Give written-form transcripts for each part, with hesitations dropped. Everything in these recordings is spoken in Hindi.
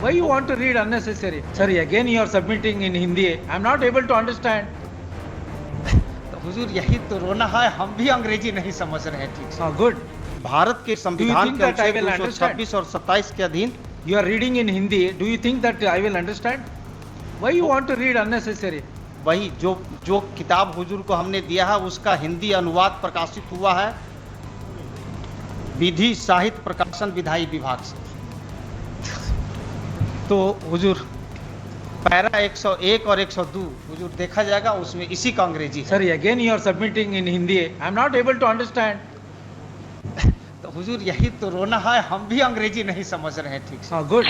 Why you want to read unnecessary? Sorry, again you are submitting in Hindi. I am not able to understand. तो हुजूर यही तो रोना है, हम भी अंग्रेजी नहीं समझ रहे हैं ठीक से। Good. भारत के संविधान think के that I will अनुच्छेद 226 और 27 के अधीन You are reading in Hindi. Do you think that I will understand? Why you want to read unnecessary? वही जो किताब हुजूर को हमने दिया है उसका हिंदी अनुवाद प्रकाशित हुआ है विधि साहित्य प्रकाशन विधायी विभाग से। तो हुजूर पैरा 101 और 102 हुजूर देखा जाएगा, उसमें इसी का अंग्रेजी है। Sorry, again you are submitting in Hindi. I am not able to understand. तो हुजूर यही तो रोना है, हम भी अंग्रेजी नहीं समझ रहे हैं ठीक से। Good.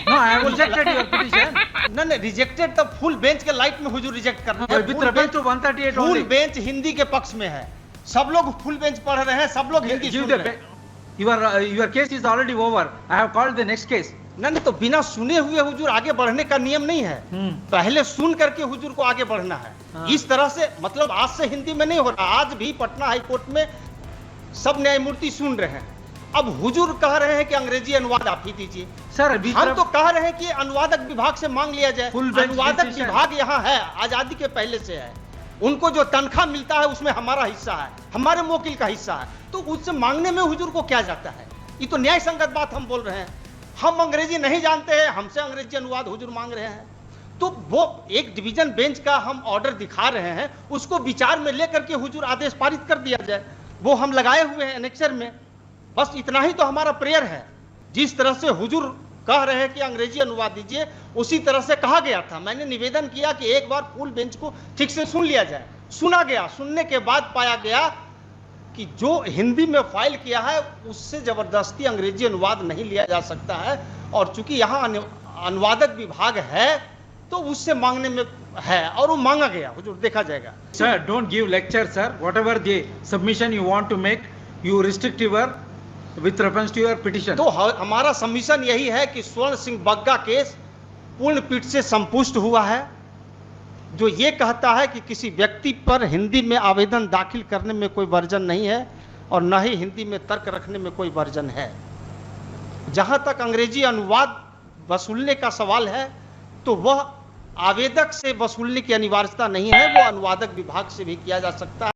No, I have rejected your petition. नहीं रिजेक्टेड तो फुल बेंच के लाइट में हुजूर रिजेक्ट कर रहे हैं। With reference to 138 full only. Bench Hindi के पक्ष में है, सब लोग फुल बेंच पढ़ रहे हैं, सब लोग हिंदी Give सुन the रहे हैं। your case is already over. I have called the next case. नहीं तो बिना सुने हुए हुजूर आगे बढ़ने का नियम नहीं है। पहले सुन करके हुजूर को आगे बढ़ना है। हाँ। इस तरह से मतलब आज से हिंदी में नहीं हो रहा, आज भी पटना हाई कोर्ट में सब न्यायमूर्ति सुन रहे हैं। अब हुजूर कह रहे हैं कि अंग्रेजी अनुवाद आप ही दीजिए। Sir, हम तो कह रहे हैं कि अनुवादक विभाग से मांग लिया जाए। Full bench अनुवादक decision. विभाग यहाँ है, आजादी के पहले से है। उनको जो तनख्वाह मिलता है उसमें हमारा हिस्सा है, हमारे मोकिल का हिस्सा है, तो उससे मांगने में हुजूर को क्या जाता है? ये तो न्याय संगत बात हम बोल रहे हैं। हम अंग्रेजी नहीं जानते हैं, हमसे अंग्रेजी अनुवाद हुजूर मांग रहे हैं। तो वो एक डिवीजन बेंच का हम ऑर्डर दिखा रहे हैं, उसको विचार में लेकर के हुजूर आदेश पारित कर दिया जाए। वो हम लगाए हुए हैं एनेक्सर में। बस इतना ही तो हमारा प्रेयर है। जिस तरह से हुजूर कह रहे हैं कि अंग्रेजी अनुवाद दीजिए, उसी तरह से कहा गया था। मैंने निवेदन किया कि एक बार फुल बेंच को ठीक से सुन लिया जाए। सुना गया, सुनने के बाद पाया गया कि जो हिंदी में फाइल किया है उससे जबरदस्ती अंग्रेजी अनुवाद नहीं लिया जा सकता है, और चूंकि यहाँ अनुवादक विभाग है तो उससे मांगने में है, और वो मांगा गया। हुजूर देखा जाएगा। Sir, don't give lecture, sir. Whatever the submission you want to make, you restrict your with reference to your petition. तो हमारा सबमिशन यही है कि स्वर्ण सिंह बग्गा केस पूर्ण पीठ से संपुष्ट हुआ है, जो ये कहता है कि किसी व्यक्ति पर हिंदी में आवेदन दाखिल करने में कोई वर्जन नहीं है और न ही हिंदी में तर्क रखने में कोई वर्जन है। जहां तक अंग्रेजी अनुवाद वसूलने का सवाल है तो वह आवेदक से वसूलने की अनिवार्यता नहीं है, वो अनुवादक विभाग से भी किया जा सकता है।